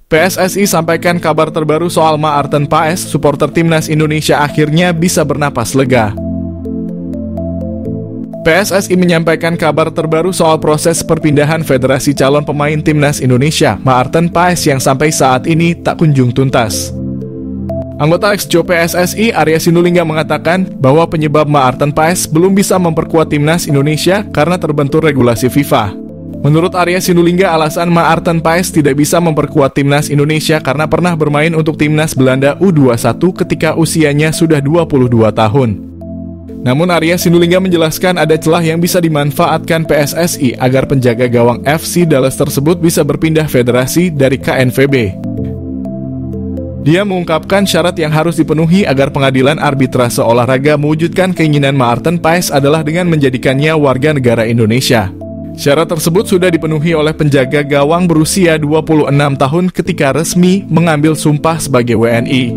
PSSI sampaikan kabar terbaru soal Maarten Paes, supporter timnas Indonesia akhirnya bisa bernapas lega. PSSI menyampaikan kabar terbaru soal proses perpindahan Federasi Calon Pemain Timnas Indonesia, Maarten Paes, yang sampai saat ini tak kunjung tuntas. Anggota Exco PSSI, Arya Sinulinga, mengatakan bahwa penyebab Maarten Paes belum bisa memperkuat Timnas Indonesia karena terbentur regulasi FIFA. Menurut Arya Sinulinga, alasan Maarten Paes tidak bisa memperkuat Timnas Indonesia karena pernah bermain untuk Timnas Belanda U21 ketika usianya sudah 22 tahun. Namun Arya Sinulinga menjelaskan ada celah yang bisa dimanfaatkan PSSI agar penjaga gawang FC Dallas tersebut bisa berpindah federasi dari KNVB. Dia mengungkapkan syarat yang harus dipenuhi agar pengadilan arbitrase olahraga mewujudkan keinginan Maarten Paes adalah dengan menjadikannya warga negara Indonesia. Syarat tersebut sudah dipenuhi oleh penjaga gawang berusia 26 tahun ketika resmi mengambil sumpah sebagai WNI.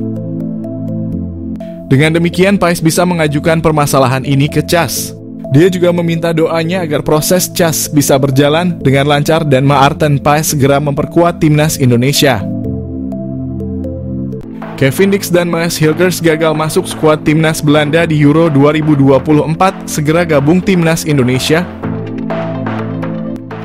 Dengan demikian, Paes bisa mengajukan permasalahan ini ke CAS. Dia juga meminta doanya agar proses CAS bisa berjalan dengan lancar dan Maarten Paes segera memperkuat Timnas Indonesia. Kevin Dix dan Maes Hilgers gagal masuk skuad Timnas Belanda di Euro 2024, segera gabung Timnas Indonesia.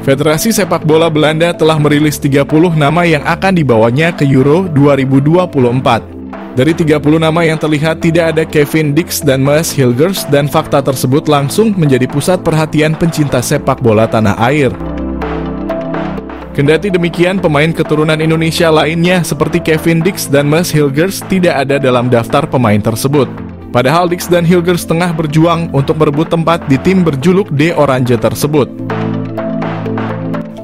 Federasi Sepak Bola Belanda telah merilis 30 nama yang akan dibawanya ke Euro 2024. Dari 30 nama yang terlihat tidak ada Kevin Dix dan Maes Hilgers, dan fakta tersebut langsung menjadi pusat perhatian pencinta sepak bola tanah air. Kendati demikian, pemain keturunan Indonesia lainnya seperti Kevin Dix dan Maes Hilgers tidak ada dalam daftar pemain tersebut. Padahal Dix dan Hilgers tengah berjuang untuk merebut tempat di tim berjuluk The Orange tersebut.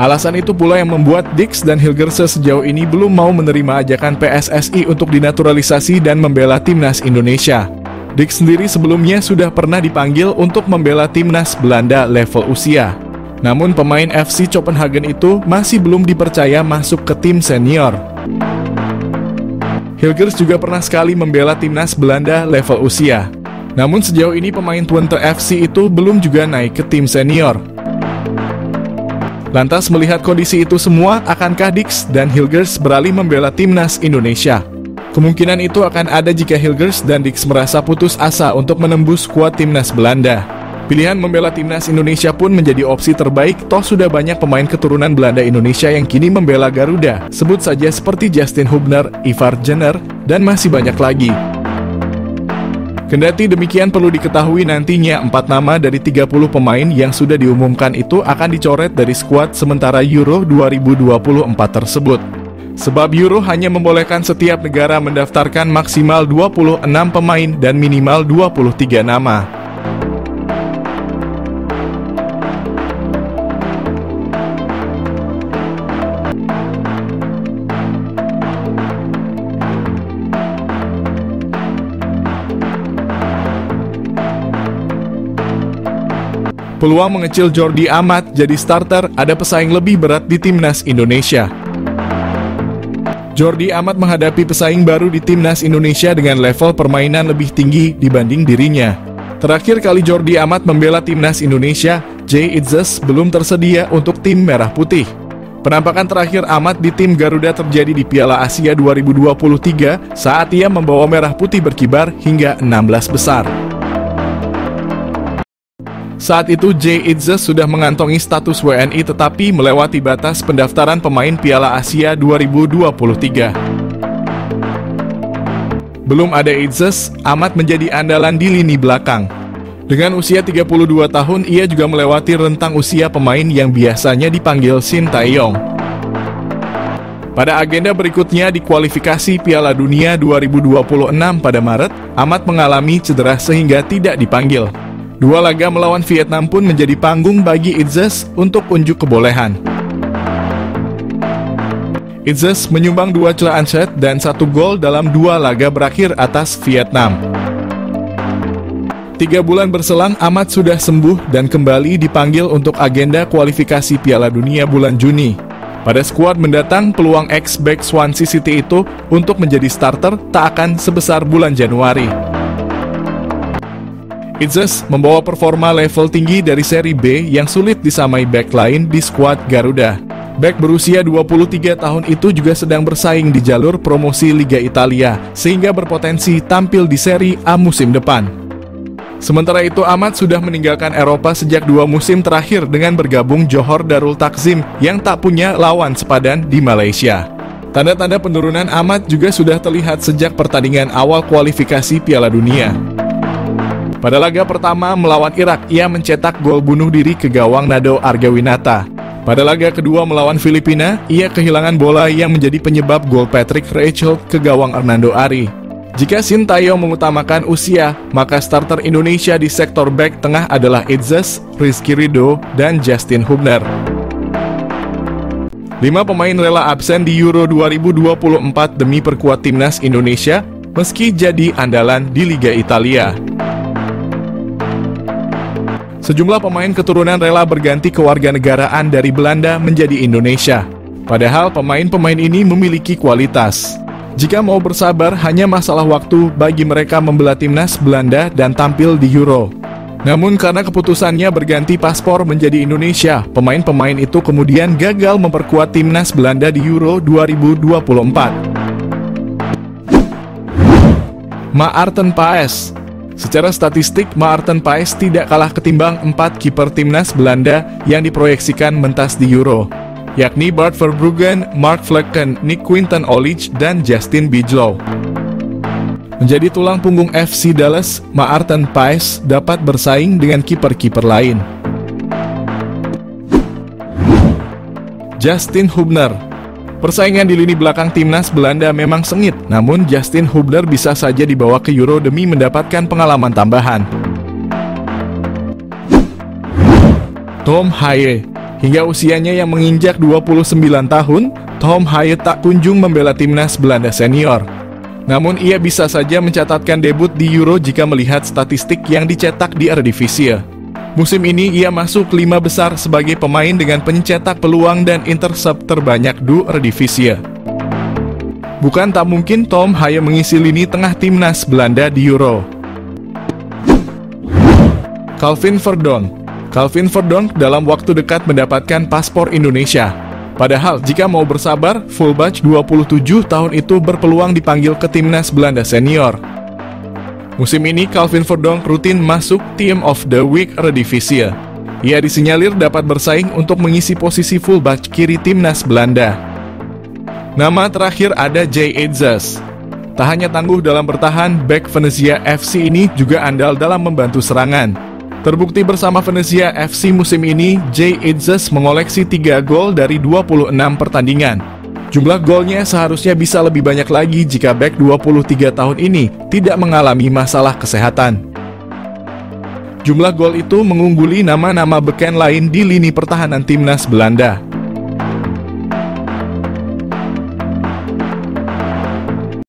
Alasan itu pula yang membuat Dix dan Hilgers sejauh ini belum mau menerima ajakan PSSI untuk dinaturalisasi dan membela Timnas Indonesia. Dix sendiri sebelumnya sudah pernah dipanggil untuk membela Timnas Belanda level usia. Namun pemain FC Copenhagen itu masih belum dipercaya masuk ke tim senior. Hilgers juga pernah sekali membela Timnas Belanda level usia. Namun sejauh ini pemain Twente FC itu belum juga naik ke tim senior. Lantas melihat kondisi itu semua, akankah Dix dan Hilgers beralih membela Timnas Indonesia? Kemungkinan itu akan ada jika Hilgers dan Dix merasa putus asa untuk menembus skuad Timnas Belanda. Pilihan membela Timnas Indonesia pun menjadi opsi terbaik, toh sudah banyak pemain keturunan Belanda Indonesia yang kini membela Garuda. Sebut saja seperti Justin Hubner, Ivar Jenner, dan masih banyak lagi. Kendati demikian, perlu diketahui nantinya 4 nama dari 30 pemain yang sudah diumumkan itu akan dicoret dari skuad sementara Euro 2024 tersebut. Sebab Euro hanya membolehkan setiap negara mendaftarkan maksimal 26 pemain dan minimal 23 nama. Peluang mengecil Jordi Amat jadi starter, ada pesaing lebih berat di Timnas Indonesia. Jordi Amat menghadapi pesaing baru di Timnas Indonesia dengan level permainan lebih tinggi dibanding dirinya. Terakhir kali Jordi Amat membela Timnas Indonesia, Jay Itzes belum tersedia untuk tim Merah Putih. Penampakan terakhir Amat di tim Garuda terjadi di Piala Asia 2023 saat ia membawa Merah Putih berkibar hingga 16 besar. Saat itu Jay Itzes sudah mengantongi status WNI tetapi melewati batas pendaftaran pemain Piala Asia 2023. Belum ada Itzes, Amat menjadi andalan di lini belakang. Dengan usia 32 tahun, ia juga melewati rentang usia pemain yang biasanya dipanggil Shin Tae-yong. Pada agenda berikutnya di kualifikasi Piala Dunia 2026 pada Maret, Amat mengalami cedera sehingga tidak dipanggil. 2 laga melawan Vietnam pun menjadi panggung bagi Itzes untuk unjuk kebolehan. Itzes menyumbang 2 celaan set dan 1 gol dalam 2 laga berakhir atas Vietnam. 3 bulan berselang, Amat sudah sembuh dan kembali dipanggil untuk agenda kualifikasi Piala Dunia bulan Juni. Pada skuad mendatang, peluang ex-back Swansea City itu untuk menjadi starter tak akan sebesar bulan Januari. Itzes membawa performa level tinggi dari seri B yang sulit disamai backline di skuad Garuda. Bek berusia 23 tahun itu juga sedang bersaing di jalur promosi Liga Italia, sehingga berpotensi tampil di Serie A musim depan. Sementara itu, Ahmad sudah meninggalkan Eropa sejak 2 musim terakhir dengan bergabung Johor Darul Takzim yang tak punya lawan sepadan di Malaysia. Tanda-tanda penurunan Ahmad juga sudah terlihat sejak pertandingan awal kualifikasi Piala Dunia. Pada laga pertama melawan Irak, ia mencetak gol bunuh diri ke gawang Nado Argawinata. Pada laga kedua melawan Filipina, ia kehilangan bola yang menjadi penyebab gol Patrick Reichelt ke gawang Hernando Ari. Jika Sintayong mengutamakan usia, maka starter Indonesia di sektor bek tengah adalah Idzas, Rizky Ridho, dan Justin Hubner. 5 pemain rela absen di Euro 2024 demi perkuat timnas Indonesia, meski jadi andalan di Liga Italia. Sejumlah pemain keturunan rela berganti kewarganegaraan dari Belanda menjadi Indonesia. Padahal pemain-pemain ini memiliki kualitas. Jika mau bersabar, hanya masalah waktu bagi mereka membela timnas Belanda dan tampil di Euro. Namun karena keputusannya berganti paspor menjadi Indonesia, pemain-pemain itu kemudian gagal memperkuat timnas Belanda di Euro 2024. Maarten Paes. Secara statistik, Maarten Paes tidak kalah ketimbang 4 kiper timnas Belanda yang diproyeksikan mentas di Euro, yakni Bart Verbruggen, Mark Vlekken, Nick Quinten Olich, dan Justin Bijlow. Menjadi tulang punggung FC Dallas, Maarten Paes dapat bersaing dengan kiper-kiper lain. Justin Hubner. Persaingan di lini belakang timnas Belanda memang sengit, namun Justin Hubner bisa saja dibawa ke Euro demi mendapatkan pengalaman tambahan. Tom Haye. Hingga usianya yang menginjak 29 tahun, Tom Haye tak kunjung membela timnas Belanda senior. Namun ia bisa saja mencatatkan debut di Euro jika melihat statistik yang dicetak di Eredivisie. Musim ini ia masuk 5 besar sebagai pemain dengan pencetak peluang dan intercept terbanyak di Eredivisie. Bukan tak mungkin Tom Haye mengisi lini tengah timnas Belanda di Euro. Calvin Verdonk. Calvin Verdonk dalam waktu dekat mendapatkan paspor Indonesia. Padahal jika mau bersabar, fullback 27 tahun itu berpeluang dipanggil ke timnas Belanda senior. Musim ini Calvin Verdonk rutin masuk Team of the Week Eredivisie. Ia disinyalir dapat bersaing untuk mengisi posisi fullback kiri timnas Belanda. Nama terakhir ada Jay Idzas. Tak hanya tangguh dalam bertahan, bek Venezia FC ini juga andal dalam membantu serangan. Terbukti bersama Venezia FC musim ini, Jay Idzas mengoleksi 3 gol dari 26 pertandingan. Jumlah golnya seharusnya bisa lebih banyak lagi jika bek 23 tahun ini tidak mengalami masalah kesehatan. Jumlah gol itu mengungguli nama-nama beken lain di lini pertahanan timnas Belanda.